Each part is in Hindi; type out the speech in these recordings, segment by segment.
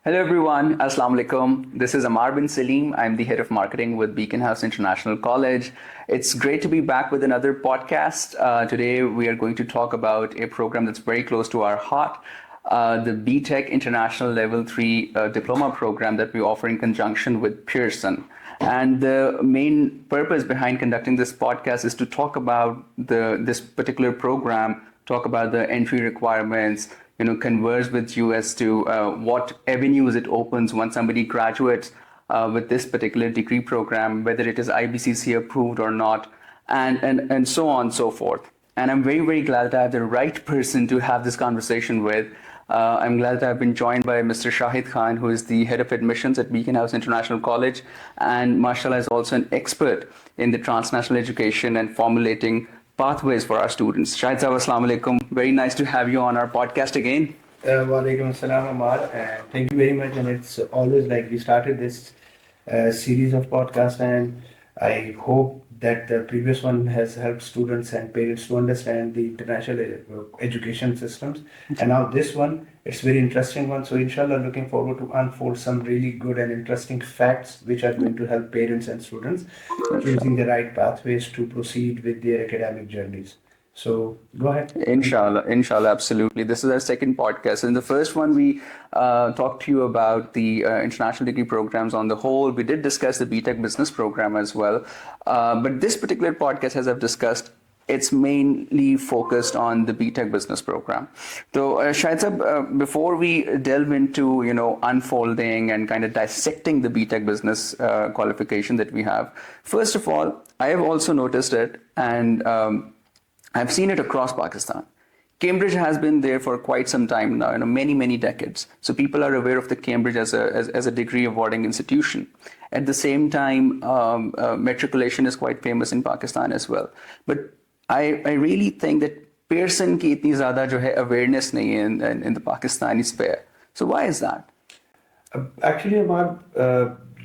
Hello everyone, Assalamu alaikum. This is Amar bin Salim. I'm the head of marketing with Beacon House International College. It's great to be back with another podcast. Today we are going to talk about a program that's very close to our heart, the BTech International Level 3 Diploma program that we offer in conjunction with Pearson. And the main purpose behind conducting this podcast is to talk about this particular program, talk about the entry requirements, converse with you as to what avenues it opens once somebody graduates with this particular degree program, whether it is IBCC approved or not, and so on and so forth. And I'm very, very glad that I have the right person to have this conversation with. I'm glad that I've been joined by Mr. Shahid Khan, who is the head of admissions at Beacon House International College, and mashallah is also an expert in the transnational education and formulating pathways for our students. Shahid Sahab, Assalamu alaikum. Very nice to have you on our podcast again. Wa alaikum assalam, Amar. Thank you very much. And it's always like we started this series of podcasts, and I hope that the previous one has helped students and parents to understand the international education systems. And now this one, it's very interesting one. So inshallah, looking forward to unfold some really good and interesting facts which are going to help parents and students choosing the right pathways to proceed with their academic journeys. So go ahead. Inshallah, absolutely. This is our second podcast. In the first one, we talked to you about the international degree programs on the whole. We did discuss the BTech business program as well. But this particular podcast, as I've discussed, it's mainly focused on the BTech business program. So, Shahid Sahab, before we delve into, unfolding and kind of dissecting the BTech business qualification that we have, first of all, I have also noticed it, and I've seen it across Pakistan. Cambridge has been there for quite some time now, many, many decades. So people are aware of the Cambridge as a degree awarding institution. At the same time, matriculation is quite famous in Pakistan as well. But I really think that Pearson की इतनी ज़्यादा जो है awareness नहीं है in the Pakistani sphere. So why is that? Actually, Amar,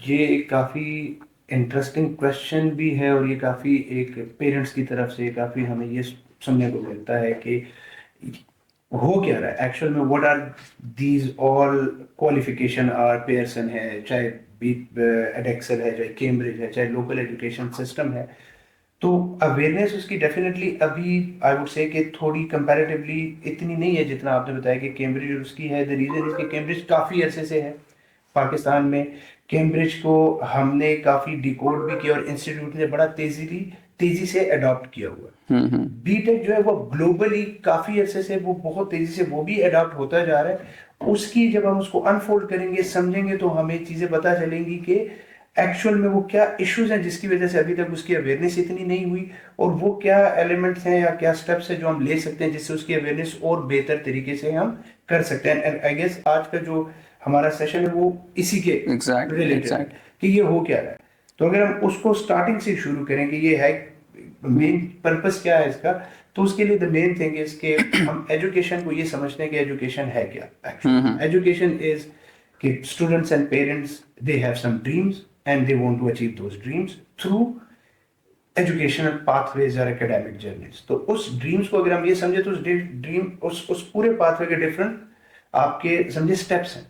ये काफ़ी इंटरेस्टिंग क्वेश्चन भी है और ये काफ़ी एक पेरेंट्स की तरफ से काफ़ी हमें ये सुनने को मिलता है कि हो क्या रहा है एक्चुअल में. What are these all qualification are Pearson है, चाहे एडेक्सल है, चाहे कैम्ब्रिज है, चाहे लोकल एजुकेशन सिस्टम है. तो अवेयरनेस उसकी डेफिनेटली अभी आई वुड से कि थोड़ी कंपैरेटिवली इतनी नहीं है जितना आपने बताया कि कैम्ब्रिज उसकी है. द रीज़न इज कि कैम्ब्रिज काफ़ी अरसे से है पाकिस्तान में. कैम्ब्रिज को हमने काफ़ी डिकोड भी किया और इंस्टीट्यूट ने बड़ा तेजी से अडॉप्ट किया हुआ. बीटेक जो है वो ग्लोबली काफ़ी अरसे से वो बहुत तेजी से वो भी अडॉप्ट होता जा रहा है. उसकी जब हम उसको अनफोल्ड करेंगे, समझेंगे, तो हमें चीज़ें पता चलेंगी कि एक्चुअल में वो क्या इश्यूज हैं जिसकी वजह से अभी तक उसकी अवेयरनेस इतनी नहीं हुई, और वो क्या एलिमेंट्स हैं या क्या स्टेप्स हैं जो हम ले सकते हैं जिससे उसकी अवेयरनेस और बेहतर तरीके से हम कर सकते हैं. एंड आई गेस आज का जो हमारा सेशन है वो इसी के रिलेटेड कि ये हो क्या रहा है. तो अगर हम उसको स्टार्टिंग से शुरू करें कि ये है मेन पर्पस क्या है इसका, तो उसके लिए द मेन थिंग इज कि हम एजुकेशन को ये समझते हैं कि एजुकेशन है क्या. एजुकेशन इज कि students and parents they have some dreams and they want to achieve those dreams through educational pathways और एकेडमिक जर्नीज. तो उस ड्रीम्स को अगर हम ये समझे तो उस पूरे पाथवे के डिफरेंट आपके समझे स्टेप्स हैं.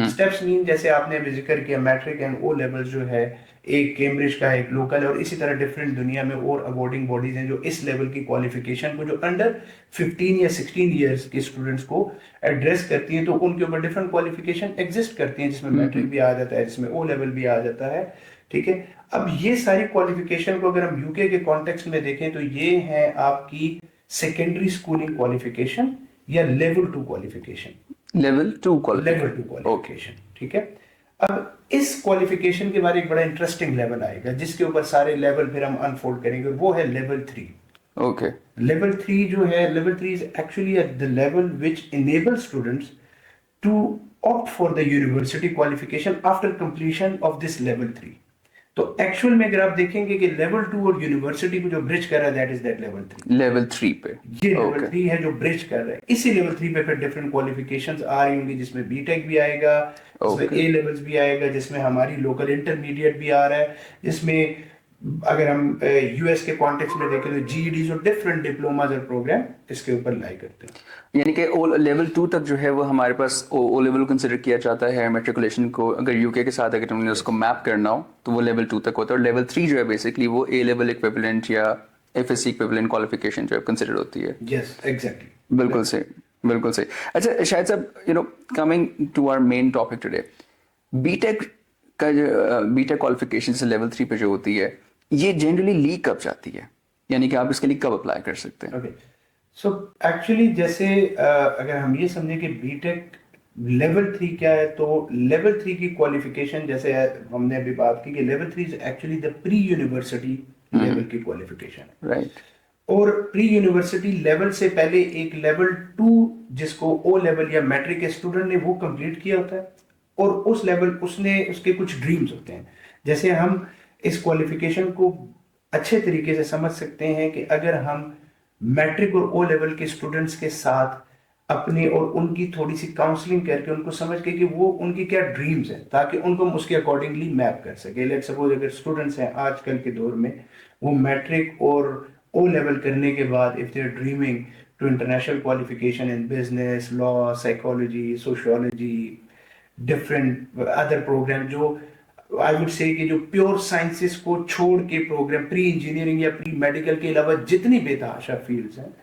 स्टेप्स मीन जैसे आपने अभी जिक्र किया मैट्रिक एंड ओ लेवल जो है, एक कैम्ब्रिज का, एक लोकल, और इसी तरह डिफरेंट दुनिया में और अवॉर्डिंग बॉडीज हैं जो इस लेवल की क्वालिफिकेशन को जो अंडर 15 या 16 इयर्स के स्टूडेंट्स को एड्रेस करती हैं. तो उनके ऊपर डिफरेंट क्वालिफिकेशन एग्जिस्ट करती हैं जिसमें मैट्रिक भी आ जाता है, जिसमें ओ लेवल भी आ जाता है. ठीक है. अब ये सारी क्वालिफिकेशन को अगर हम यूके के कॉन्टेक्स्ट में देखें तो ये है आपकी सेकेंडरी स्कूलिंग क्वालिफिकेशन या लेवल 2 क्वालिफिकेशन. Level 2 qualification. ठीक है. अब इस क्वालिफिकेशन के बारे में एक बड़ा इंटरेस्टिंग लेवल आएगा जिसके ऊपर सारे लेवल फिर हम अनफोल्ड करेंगे, वो है लेवल 3. ओके. लेवल 3 जो है, level 3 is actually the level which enable students to opt for the university qualification after completion of this level 3. तो एक्चुअल में अगर आप देखेंगे कि लेवल 2 और यूनिवर्सिटी को जो ब्रिज कर रहा है that is that level 3. Level 3 पे ये लेवल 3 है जो ब्रिज कर रहा है. इसी लेवल 3 पे फिर डिफरेंट क्वालिफिकेशंस आ रही होंगी जिसमें बीटेक भी आएगा, जिसमें ए लेवल्स भी आएगा, जिसमें हमारी लोकल इंटरमीडिएट भी आ रहा है, जिसमें अगर हम यूएस के कॉन्टेक्स्ट में देखें तो जीईडी जो डिफरेंट डिप्लोमाज और प्रोग्राम इसके ऊपर लाई करते हैं। यानी कि ओ लेवल 2 तक जो है वो हमारे पास ओ लेवल कंसिडर किया जाता है मैट्रिकुलेशन को, अगर यूके के साथ अगर हमने उसको मैप करना हो तो वो लेवल 2 तक होता है, और लेवल 3 जो है बेसिकली वो ए लेवल इक्विवेलेंट या एफएससी इक्विवेलेंट क्वालिफिकेशन जो है कंसिडर होती है। Yes exactly. बिल्कुल सही, बिल्कुल सही। अच्छा शायद साहब, coming to our main topic today, BTEC का जो बीटेक क्वालिफिकेशन से लेवल 3 पे जो होती है, ये जनरली ली कब जाती है, यानी कि आप इसके लिए कब अप्लाई कर सकते हैं? ओके, सो एक्चुअली जैसे अगर हम ये समझें कि बीटेक लेवल 3 क्या है, तो लेवल 3 की क्वालिफिकेशन जैसे हमने अभी बात की कि level 3 is actually the pre university level की क्वालिफिकेशन है। राइट। और प्री यूनिवर्सिटी लेवल से पहले एक लेवल 2 जिसको ओ लेवल या मैट्रिक के स्टूडेंट ने वो कंप्लीट किया होता है, और उस लेवल उसने उसके कुछ ड्रीम्स होते हैं। जैसे हम इस क्वालिफिकेशन को अच्छे तरीके से समझ सकते हैं कि अगर हम मैट्रिक और ओ लेवल के स्टूडेंट्स के साथ अपनी और उनकी थोड़ी सी काउंसलिंग करके उनको समझ के कि वो उनकी क्या ड्रीम्स हैं, ताकि उनको हम उसके अकॉर्डिंगली मैप कर सके। लेट्स सपोज अगर स्टूडेंट्स हैं आजकल के दौर में, वो मैट्रिक और ओ लेवल करने के बाद if they are dreaming to international qualification in business, law, psychology, sociology, different other program, जो आई वुड से कि जो प्योर साइंसेस को छोड़ के प्रोग्राम प्री इंजीनियरिंग या प्री मेडिकल के अलावा जितनी बेतहाशा फील्ड्स हैं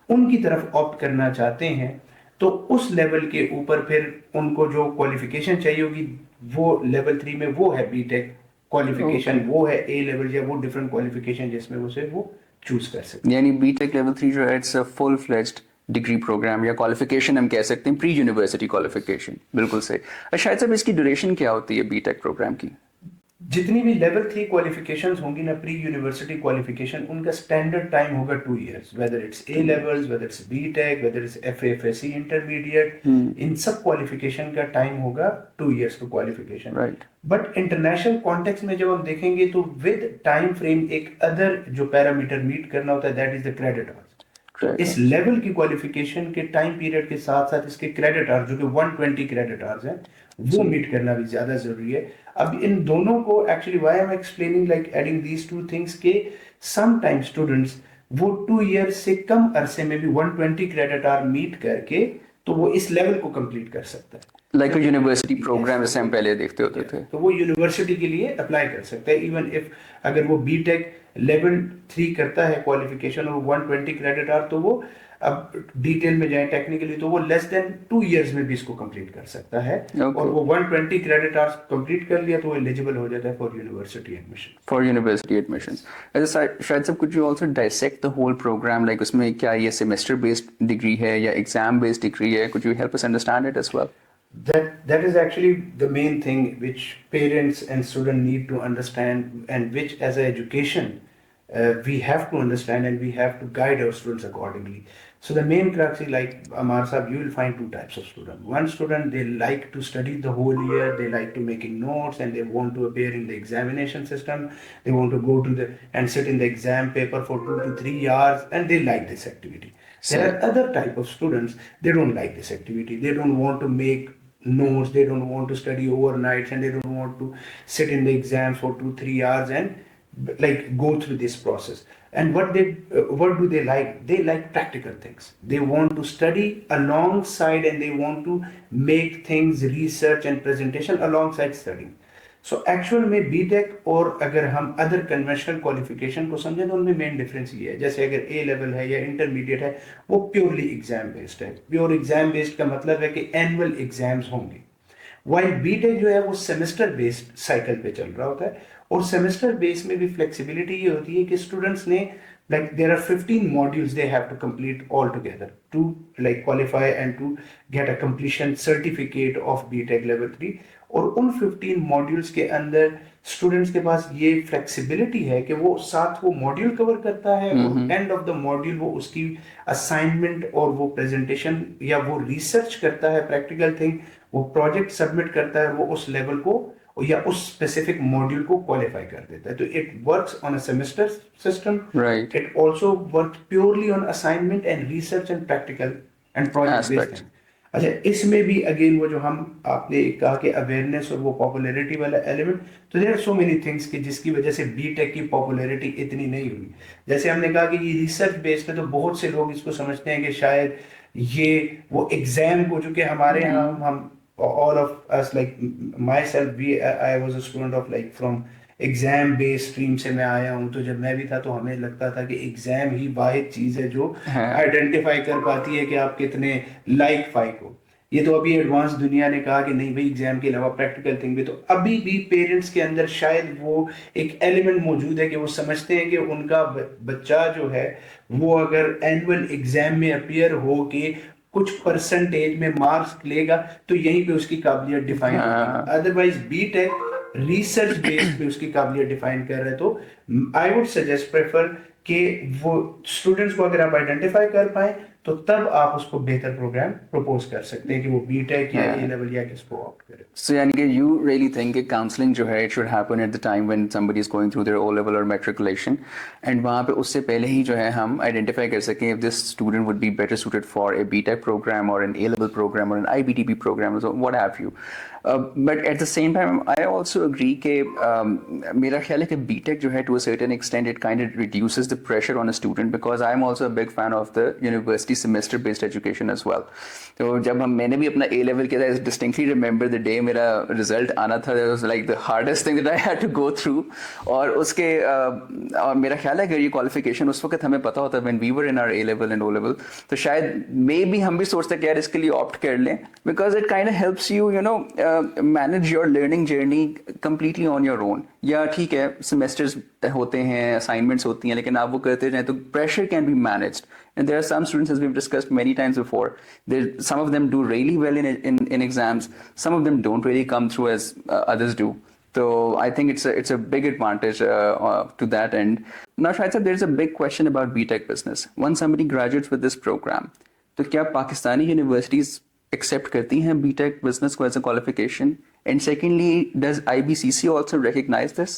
उनकी तरफ ऑप्ट करना चाहते हैं, तो उस लेवल के ऊपर फिर उनको जो क्वालिफिकेशन चाहिए होगी वो लेवल 3 में वो है बीटेक क्वालिफिकेशन, वो है ए लेवल या वो डिफरेंट क्वालिफिकेशन जिसमें उसे वो चूज कर सकते यानी बीटेक लेवल 3 जो है it's a full fledged degree program या क्वालिफिकेशन हम कह सकते हैं, प्री यूनिवर्सिटी क्वालिफिकेशन। बिल्कुल सही। शायद साहब इसकी ड्यूरेशन क्या होती है बीटेक प्रोग्राम की? हैं। जितनी भी लेवल 3 क्वालिफिकेशंस होंगी ना, प्री यूनिवर्सिटी क्वालिफिकेशन, उनका स्टैंडर्ड टाइम होगा 2 years, whether it's A levels, whether it's BTech, whether it's FFSC intermediate, इन सब क्वालिफिकेशन का टाइम होगा 2 इयर्स का qualification. Right. But international context में जब हम देखेंगे तो विद टाइम फ्रेम एक अदर जो पैरामीटर मीट करना होता है, that is the credit hours. तो इस लेवल की क्वालिफिकेशन के टाइम पीरियड के साथ साथ इसके क्रेडिट आवर्स जो कि 120 क्रेडिट आवर्स हैं वो मीट करना भी ज्यादा जरूरी है। अब इन दोनों को actually why I am explaining like adding these two things के सम टाइम स्टूडेंट्स वो 2 इयर्स से कम अरसे में भी 120 क्रेडिट आवर मीट करके तो वो इस लेवल को कंप्लीट कर सकता है। लाइक यूनिवर्सिटी प्रोग्राम जैसे हम पहले देखते होते थे, तो वो यूनिवर्सिटी के लिए अप्लाई कर सकता है इवन इफ अगर वो बीटेक लेवल 3 करता है क्वालिफिकेशन और 120 क्रेडिट आवर, तो वो अब डिटेल में जाए टेक्निकली तो वो लेस देन 2 इयर्स में भी इसको कंप्लीट कर सकता है। और वो 120 क्रेडिट आवर्स कंप्लीट कर लिया तो वो एलिजिबल हो जाता है for university admission. For university admissions. अच्छा शायद सब कुछ you also dissect the whole program, like उसमें क्या ये सेमेस्टर बेस्ड डिग्री है या एग्जाम बेस्ड डिग्री है? Could you help us understand it as well? That is actually the main thing which parents and students need to understand, and which as an education we have to understand and we have to guide our students accordingly. So the main crux is, like Amar Sahab, you will find two types of student. One student, they like to study the whole year, they like to making notes and they want to appear in the examination system, they want to go to the and sit in the exam paper for 2 to 3 hours and they like this activity. There are other type of students, they don't like this activity, they don't want to make notes, they don't want to study overnights and they don't want to sit in the exams for 2-3 hours and like go through this process. And what do they like? They like practical things. They want to study alongside and they want to make things, research and presentation alongside studying. So actual में बीटेक और अगर हम अदर कन्वेंशनल क्वालिफिकेशन को समझें तो उनमें मेन डिफरेंस ये है, जैसे अगर ए लेवल है या इंटरमीडिएट है वो प्योरली एग्जाम बेस्ड है। प्योर एग्जाम बेस्ड का मतलब है कि एनुअल एग्जाम्स होंगे, वाइल बीटेक जो है वो सेमेस्टर बेस्ड साइकिल पे चल रहा होता है। और सेमेस्टर बेस में भी फ्लेक्सिबिलिटी ये होती है कि स्टूडेंट्स ने like there are 15 modules they have to complete all together to like qualify and to get a completion certificate of BTech level 3। और उन 15 मॉड्यूल्स के अंदर स्टूडेंट्स के पास ये फ्लेक्सिबिलिटी है कि वो साथ वो मॉड्यूल कवर करता है और एंड ऑफ द मॉड्यूल वो उसकी असाइनमेंट और वो प्रेजेंटेशन या वो रिसर्च करता है, प्रैक्टिकल थिंग वो प्रोजेक्ट सबमिट करता है, वो उस लेवल को या उस स्पेसिफिक मॉड्यूल को क्वालिफाई कर देता है। तो it works on a semester system, right. It also work purely on assignment and research and practical and project based. अच्छा, इसमें भी अगेन वो जो हम आपने कहा कि अवेयरनेस और वो पॉपुलैरिटी वाला एलिमेंट, तो there are so many things कि जिसकी वजह से बीटेक की पॉपुलैरिटी इतनी नहीं हुई। जैसे हमने कहा कि ये रिसर्च बेस्ड है, तो बहुत से लोग इसको समझते हैं कि शायद ये वो एग्जाम को, जो कि हमारे यहाँ हम all of us like myself we I was a student of like from exam based stream से मैं आया हूँ, तो जब मैं भी था तो हमें लगता था कि एग्जाम ही वाहिद चीज़ है जो हाँ। आइडेंटिफाई कर पाती है कि आप कितने लाइक फाइक हो। ये तो अभी एडवांस दुनिया ने कहा कि नहीं भाई, एग्जाम के अलावा प्रैक्टिकल थिंग भी, तो अभी भी पेरेंट्स के अंदर शायद वो एक एलिमेंट मौजूद है कि वो समझते हैं कि उनका बच्चा जो है वो अगर एनुअल एग्जाम में अपियर हो के कुछ परसेंटेज में मार्क्स लेगा तो यहीं पे उसकी काबिलियत डिफाइन होगी। हाँ। अदरवाइज बीटेक रिसर्च बेस्ड पे उसकी काबिलियत डिफाइन कर रहे हैं, तो आई वुड सजेस्ट प्रेफर कि वो स्टूडेंट्स को अगर आप आइडेंटिफाई कर पाए तो तब आप उसको बेहतर प्रोग्राम प्रपोज कर सकते हैं कि वो बीटेक या ए लेवल या किसको ऑप्ट करे। So, यानी कि you really think कि counseling जो है it should happen at the time when somebody is going through their O level or matriculation, and वहाँ पे उससे पहले ही जो है हम identify कर सकें if this student would be better suited for a BTech program or an A level program or an IBTP program, so what have you. But at the same time I also agree कि मेरा ख्याल है कि BTech जो है to a certain extent it kind of reduces the pressure on a student, because I am also a big fan of the university semester based education as well. तो जब मैंने भी अपना A level किया था, I distinctly remember the day मेरा रिजल्ट आना था, that was like the hardest thing that I had to go through. और उसके और मेरा ख्याल है कि ये क्वालिफिकेशन उस वक्त हमें पता होता when we were in our A level and O level, तो शायद मे बी हम भी सोचते कि यार इसके लिए ऑप्ट कर लें, because it kind of helps you manage your learning journey completely on your own. या ठीक है सेमेस्टर्स होते हैं, असाइनमेंट्स होती हैं, लेकिन आप वो करते जाएं तो pressure can be managed. And there are some students, as we've discussed many times before, some of them do really well in exams, some of them don't really come through as others do. So I think it's a big advantage to that end. Now, Shahid sir, there's a big question about BTech business. Once somebody graduates with this program, तो क्या पाकिस्तानी universities accept करती हैं BTech business को as a qualification? And secondly, does IBCC also recognize this?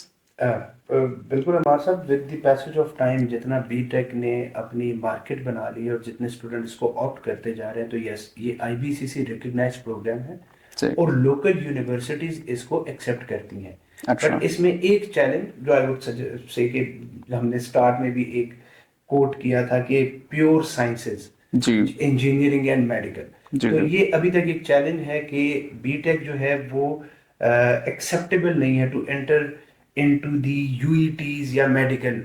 बिल्कुल अमार साहब, with the passage of time जितना बीटेक ने अपनी मार्केट बना ली है और जितने स्टूडेंट इसको ऑप्ट करते जा रहे हैं, तो यस, ये आईबीसीसी रिकग्नाइज प्रोग्राम है और लोकल यूनिवर्सिटीज इसको एक्सेप्ट करती हैं। अच्छा। बट इसमें एक चैलेंज जो आई वुड से कि हमने स्टार्ट में भी एक कोट किया था कि pure sciences, engineering and medical, तो ये अभी तक एक चैलेंज है कि बीटेक जो है वो एक्सेप्टेबल नहीं है टू एंटर इनटू दी यूईटीज या मेडिकल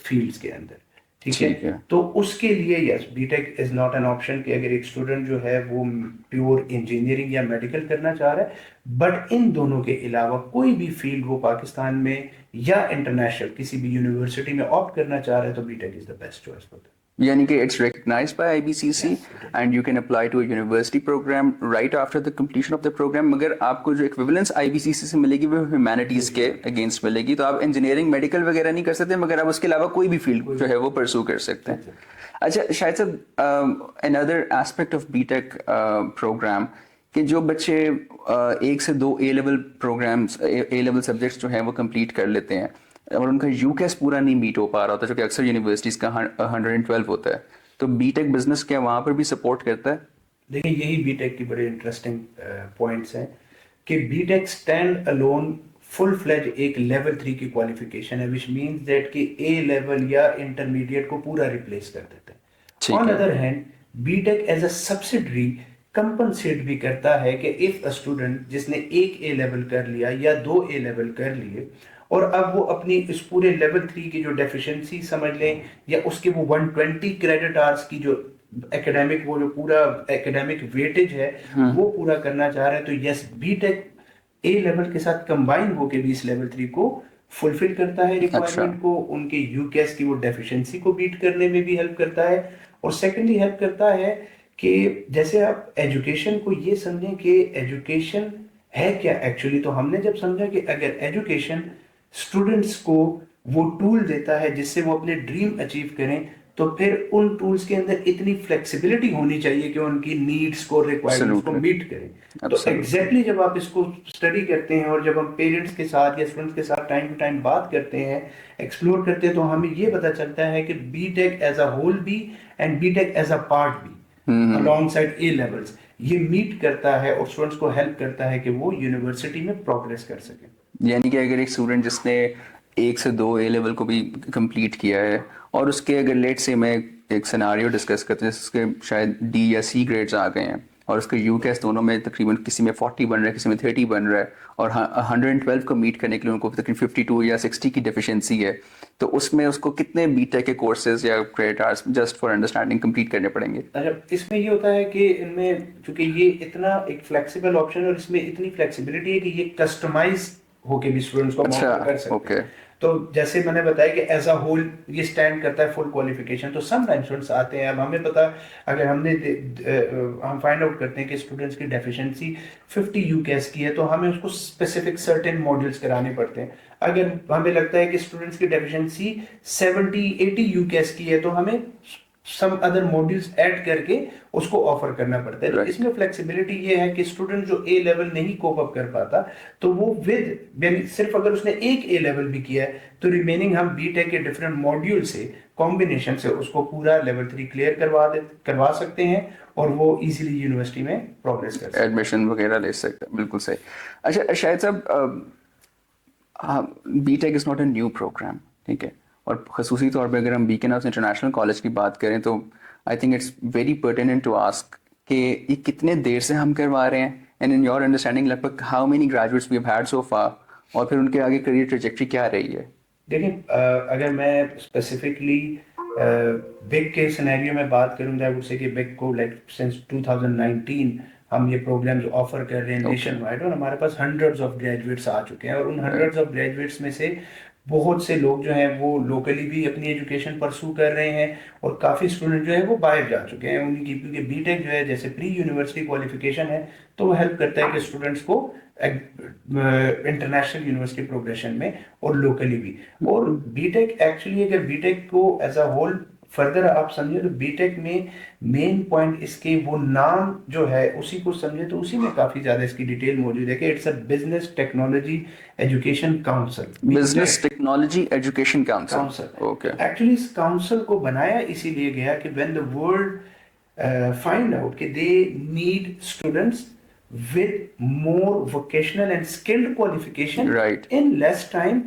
फील्ड्स के अंदर। ठीक है, तो उसके लिए yes, BTEC is not an option कि अगर एक स्टूडेंट जो है वो प्योर इंजीनियरिंग या मेडिकल करना चाह रहा है, बट इन दोनों के अलावा कोई भी फील्ड वो पाकिस्तान में या इंटरनेशनल किसी भी यूनिवर्सिटी में ऑप्ट करना चाह रहा है, तो BTEC is the best choice for that. यानी कि it's recognized by IBCC and you can apply to a university program right after the completion of the program, मगर आपको जो equivalence IBCC से मिलेगी वो humanities के against मिलेगी, तो आप engineering medical वगैरह नहीं कर सकते, मगर आप उसके अलावा कोई भी field जो है वो pursue कर सकते हैं। अच्छा शायद sir, another aspect of BTech program कि जो बच्चे 1 से 2 A level programs, A level subjects जो हैं वो complete कर लेते हैं और उनका यूकेएस पूरा नहीं मीट हो पा रहा होता, जो कि अक्सर यूनिवर्सिटीज का 112 होता है, तो बीटेक बिजनेस क्या वहां पर भी सपोर्ट करता है? देखिए, यही बीटेक की बड़े इंटरेस्टिंग पॉइंट्स हैं कि BTEC stand alone full fledge एक लेवल 3 की क्वालिफिकेशन है, विच मींस दैट कि ए लेवल या इंटरमीडिएट को पूरा रिप्लेस कर देते हैं। On other hand, BTEC as a subsidiary compensate भी करता है कि इफ अ स्टूडेंट जिसने एक ए लेवल कर लिया या 2 ए लेवल कर लिए और अब वो अपनी इस पूरे लेवल 3 की जो डेफिशिएंसी समझ लें या उसके वो 120 क्रेडिट आवर्स की जो एकेडमिक, वो जो पूरा एकेडमिक वेटेज है वो पूरा करना चाह रहे हैं, तो यस, बीटेक ए लेवल के साथ कंबाइन होकर भी इस लेवल 3 को फुलफिल करता है रिक्वायरमेंट को, उनके यूकेएस की वो डेफिशिएंसी को बीट करने में भी हेल्प करता है। और सेकेंडली हेल्प करता है कि जैसे आप एजुकेशन को ये समझें कि एजुकेशन है क्या एक्चुअली, तो हमने जब समझा कि अगर एजुकेशन स्टूडेंट्स को वो टूल देता है जिससे वो अपने ड्रीम अचीव करें, तो फिर उन टूल्स के अंदर इतनी फ्लेक्सिबिलिटी होनी चाहिए कि उनकी नीड्स को, रिक्वायरमेंट्स को मीट करें। तो एग्जैक्टली जब आप इसको स्टडी करते हैं और जब हम पेरेंट्स के साथ या स्टूडेंट्स के साथ टाइम टू टाइम बात करते हैं, एक्सप्लोर करते हैं, तो हमें ये पता चलता है कि बीटेक एज अ होल भी and BTEC as a part भी अलोंग साइड ए लेवल्स ये मीट करता है और स्टूडेंट्स को हेल्प करता है कि वो यूनिवर्सिटी में प्रोग्रेस कर सकें। यानी कि अगर एक स्टूडेंट जिसने 1 से 2 ए लेवल को भी कंप्लीट किया है और उसके अगर लेट से मैं एक सिनारियो डिस्कस करते हैं जिसके शायद डी या सी ग्रेड्स आ गए हैं और उसके यू कैस दोनों में तकरीबन किसी में 40 बन रहा है किसी में 30 बन रहा है और 112 को मीट करने के लिए उनको तकरीबन 52 या 60 की डिफिशिएंसी है, तो उसमें उसको कितने बीटेक के कोर्सेज या credit hours just for understanding complete करने पड़ेंगे? अच्छा, इसमें ये होता है कि इनमें चूंकि ये इतना एक फ्लेक्सिबल ऑप्शन है और इसमें इतनी फ्लेक्सिबिलिटी है कि ये कस्टमाइज होके भी स्टूडेंट्स को अच्छा, मॉडिफाई कर सकते ओके, हैं। तो जैसे मैंने बताया कि एज अ होल ये स्टैंड करता है फुल क्वालिफिकेशन, तो सम टाइम स्टूडेंट्स आते हैं, अब हमें पता, अगर हम फाइंड आउट करते हैं कि स्टूडेंट्स की डेफिशिएंसी 50 यूकेएस की है तो हमें उसको स्पेसिफिक सर्टेन मॉड्यूल्स कराने पड़ते हैं। अगर हमें लगता है कि स्टूडेंट्स की डेफिशिएंसी 70-80 यूकेएस की है तो हमें सम अदर मॉड्यूल्स ऐड करके उसको ऑफर करना पड़ता है। तो राइट, इसमें फ्लेक्सिबिलिटी ये है कि स्टूडेंट जो ए लेवल नहीं कोप अप कर पाता तो वो विद सिर्फ अगर उसने एक ए लेवल भी किया है तो रिमेनिंग हम बीटेक के डिफरेंट मॉड्यूल से कॉम्बिनेशन से उसको पूरा लेवल 3 क्लियर करवा सकते हैं और वो इजीली यूनिवर्सिटी में प्रोग्रेस कर सकते हैं। एडमिशन वगैरह ले सकते हैं, बिल्कुल सही। अच्छा शायद साहब, BTEC is not a new program, ठीक है, और खसूसी तौर पे अगर हम बीकन हाउस इंटरनेशनल कॉलेज की बात करें तो I think it's very pertinent to ask कि ये कितने देर से हम करवा रहे हैं एंड इन योर अंडरस्टैंडिंग लगभग how many graduates we have had so far और फिर उनके आगे करियर ट्रेजेक्ट्री क्या रही है? देखिए, अगर मैं स्पेसिफिकली बिग के सिनेरियो में बात करूँ तो आई वुड से कि बिग को लाइक सिंस 2019 हम ये प्रोग्राम्स ऑफर कर रहे हैं नेशन वाइड और हमारे पास हंड्रेड्स ऑफ ग्रेजुएट्स आ चुके हैं और उन हंड्रेड्स ऑफ ग्रेजुएट्स में से बहुत से लोग जो हैं वो लोकली भी अपनी एजुकेशन परसू कर रहे हैं और काफ़ी स्टूडेंट जो है वो बाहर जा चुके हैं उनकी, क्योंकि बीटेक जो है जैसे प्री यूनिवर्सिटी क्वालिफिकेशन है तो वो हेल्प करता है कि स्टूडेंट्स को इंटरनेशनल यूनिवर्सिटी प्रोग्रेशन में और लोकली भी। और बीटेक एक्चुअली अगर बीटेक को एज अ होल फर्दर आप समझे तो बीटेक में मेन पॉइंट इसके वो नाम जो है उसी को समझे तो उसी में काफी ज्यादा इसकी डिटेल मौजूद है कि it's a business technology education council. Business technology education council, okay. Actually इस काउंसिल को बनाया इसीलिए गया कि when the world find out कि they need students with more vocational and skilled qualification Right. in less time,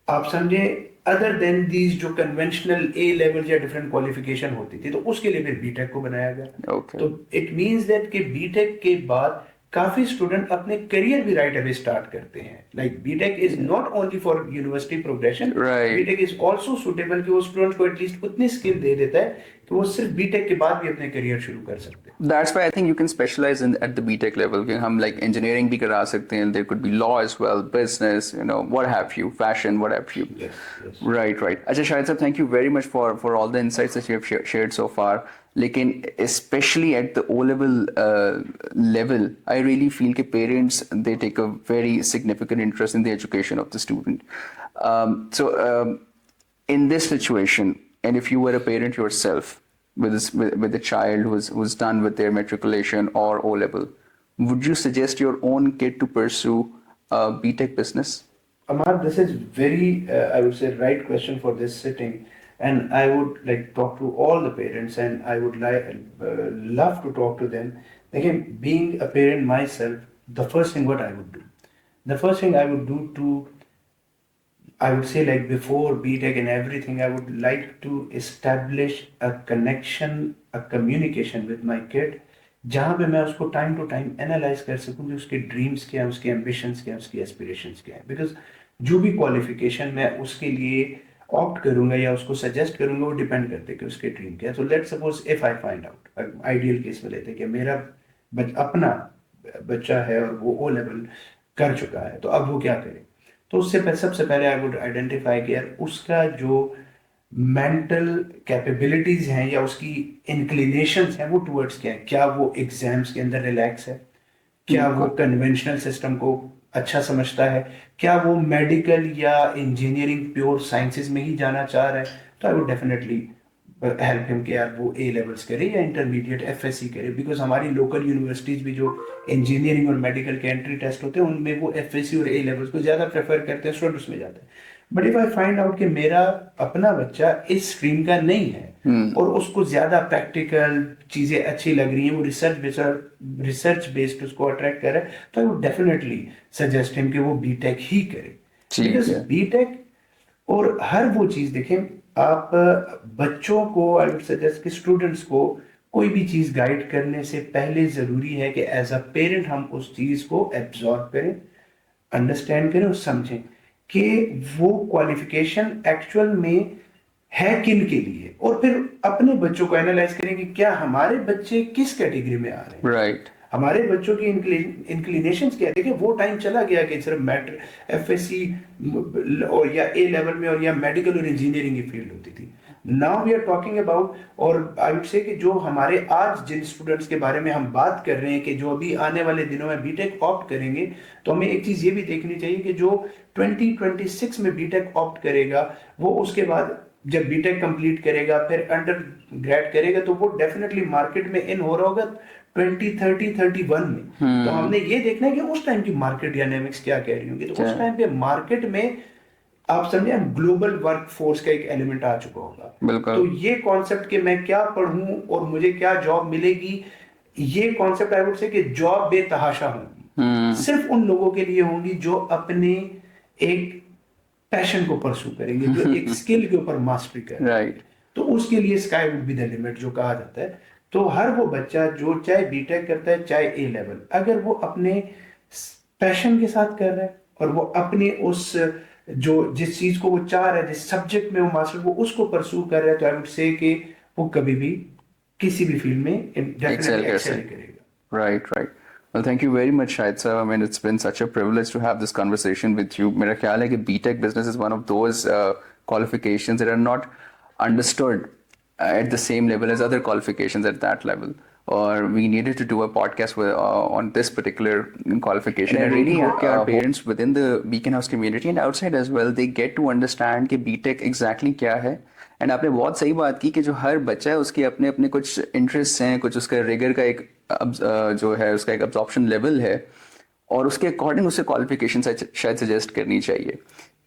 आप समझे, अदर देन दीज जो कन्वेंशनल ए लेवल या डिफरेंट क्वालिफिकेशन होती थी तो उसके लिए फिर बीटेक को बनाया गया। Okay. तो इट मींस दैट कि बीटेक के बाद काफी स्टूडेंट अपने करियर भी राइट अवे स्टार्ट करते हैं। Like BTEC is not only for university progression, Right. BTEC is also suitable कि वो स्टूडेंट को एटलीस्ट उतनी स्किल दे देता है कि वो सिर्फ बीटेक के बाद भी अपने करियर शुरू कर सकते हैं। That's why I think you can specialize in at the BTech level. कि हम like engineering भी करा सकते हैं. There could be law as well, business, you know, what have you, fashion, what have you. Yes, yes. Right, right. अच्छा शाहिद साहब, thank you very much for all the insights that you have shared so far. लेकिन especially at the O level level, I really feel कि parents they take a very significant interest in the education of the student. So in this situation, and if you were a parent yourself with a child who's done with their matriculation or O level, would you suggest your own kid to pursue BTech business? Amar, this is very, I would say, right question for this sitting, and I would like talk to all the parents, and I would love to talk to them. Again, being a parent myself, the first thing what I would do, the first thing I would do I would say, like before BTech and everything, I would like to establish a connection, a communication with my kid, जहाँ पे मैं उसको टाइम टू टाइम एनालाइज कर सकूँ कि उसके ड्रीम्स क्या हैं, उसके एम्बिशंस क्या हैं, उसकी एस्पिरेशंस क्या हैं। बिकॉज जो भी क्वालिफिकेशन मैं उसके लिए ऑप्ट करूंगा या उसको सजेस्ट करूंगा वो डिपेंड करते हैं कि उसके ड्रीम क्या है। तो let's suppose if I find out, ideal case में लेते हैं कि मेरा अपना बच्चा है और वो ओ लेवल कर चुका है, तो अब वो क्या करे। तो उससे सबसे पहले आई वुड आइडेंटिफाई कि यार उसका जो मेंटल कैपेबिलिटीज हैं या उसकी इंक्लिनेशंस हैं वो टुवर्ड्स क्या है। क्या वो एग्जाम्स के अंदर रिलैक्स है, क्या वो कन्वेंशनल सिस्टम को अच्छा समझता है, क्या वो मेडिकल या इंजीनियरिंग प्योर साइंसेज में ही जाना चाह रहा है। तो I would definitely help him कि यार वो ए लेवल्स करे या इंटरमीडिएट एफएससी करे। बिकॉज हमारी लोकल यूनिवर्सिटीज भी जो इंजीनियरिंग और मेडिकल के एंट्री टेस्ट होते हैं उनमें वो एफएससी और ए लेवल्स को ज़्यादा प्रेफर करते हैं, स्टूडेंट उसमें जाते हैं। But if I find out कि मेरा अपना बच्चा इस स्ट्रीम का नहीं है और उसको ज्यादा प्रैक्टिकल चीजें अच्छी लग रही हैं, वो रिसर्च बेस्ड उसको अट्रैक्ट कर रहा है, तो I would definitely suggest him कि वो बीटेक ही करे। ठीक बिकॉज है। बीटेक और हर वो चीज देखें, आप बच्चों को, आई वुड सजेस्ट कि स्टूडेंट्स को कोई भी चीज गाइड करने से पहले जरूरी है कि एज अ पेरेंट हम उस चीज को एब्जॉर्ब करें, अंडरस्टैंड करें और समझें कि वो क्वालिफिकेशन एक्चुअल में है किन के लिए, और फिर अपने बच्चों को एनालाइज करें कि क्या हमारे बच्चे किस कैटेगरी में आ रहे हैं, राइट। हमारे बच्चों की इंक्लिनेशंस क्या है। देखिए वो टाइम चला गया कि सिर्फ मैट्रिक एफएससी और या ए लेवल में और या मेडिकल और इंजीनियरिंग की फील्ड होती थी। Now we are talking about, और आई वुड से कि जो हमारे आज जिन स्टूडेंट्स के बारे में हम बात कर रहे हैं कि जो अभी आने वाले दिनों में बीटेक ऑप्ट करेंगे, तो हमें एक चीज ये भी देखनी चाहिए कि जो 2026 में बीटेक ऑप्ट करेगा, वो उसके बाद जब बीटेक कंप्लीट करेगा फिर अंडर ग्रेड करेगा, तो वो डेफिनेटली मार्केट में इन हो रहा होगा 2030-31 में। तो हमने ये देखना है कि उस टाइम की मार्केट डायनेमिक्स क्या कह रही होंगी, तो उस टाइम पे मार्केट में आप समझे ग्लोबल वर्क फोर्स का एक एलिमेंट आ चुका होगा। बिल्कुल। तो ये कॉन्सेप्ट कि मैं क्या पढ़ूं और मुझे क्या जॉब मिलेगी, ये कॉन्सेप्ट आई वुड से कि जॉब बेतहाशा होंगी, सिर्फ उन लोगों के लिए होंगी जो अपने एक पैशन को परसू करेंगे, जो एक स्किल के ऊपर मास्टरी करेंगे। राइट। तो उसके लिए sky would be the limit जो कहा जाता है। तो हर वो बच्चा जो चाहे बीटेक करता है चाहे ए लेवल, अगर वो अपने पैशन के साथ कर रहा है और वो अपने उस जो जिस चीज को वो चाह रहा है, जिस सब्जेक्ट में वो मास्टर वो उसको परसू कर रहा है, तो आई वुड से कि वो कभी भी किसी भी फील्ड में Excel डेफिनेटली कर एक्सेल सकते। करेगा। Right, right. Well, thank you very much, Shahid sir. I mean, it's been such a privilege to have this conversation with you. मेरा ख्याल है कि BTech business is one of those qualifications that are not understood at the same level as other qualifications at that level. Or we needed to do a podcast on this particular qualification. And I really hope our parents within the Beacon House community and outside as well, they get to understand कि BTech exactly क्या है। एंड आपने बहुत सही बात की कि जो हर बच्चा है उसके अपने अपने कुछ इंटरेस्ट हैं, कुछ उसका रिगर का एक जो है उसका एक अब्जॉर्प्शन लेवल है, और उसके अकॉर्डिंग उसे क्वालिफिकेशन शायद सजेस्ट करनी चाहिए।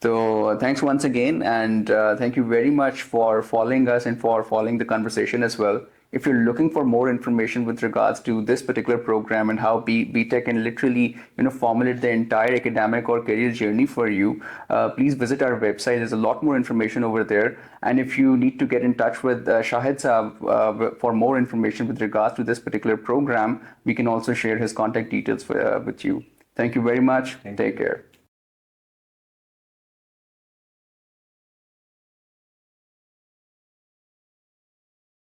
तो thanks once again and thank you very much for following us and for following the conversation as well. If you're looking for more information with regards to this particular program and how BTech can literally, formulate the entire academic or career journey for you, please visit our website. There's a lot more information over there. And if you need to get in touch with Shahid Saab for more information with regards to this particular program, we can also share his contact details with you. Thank you very much. Take care.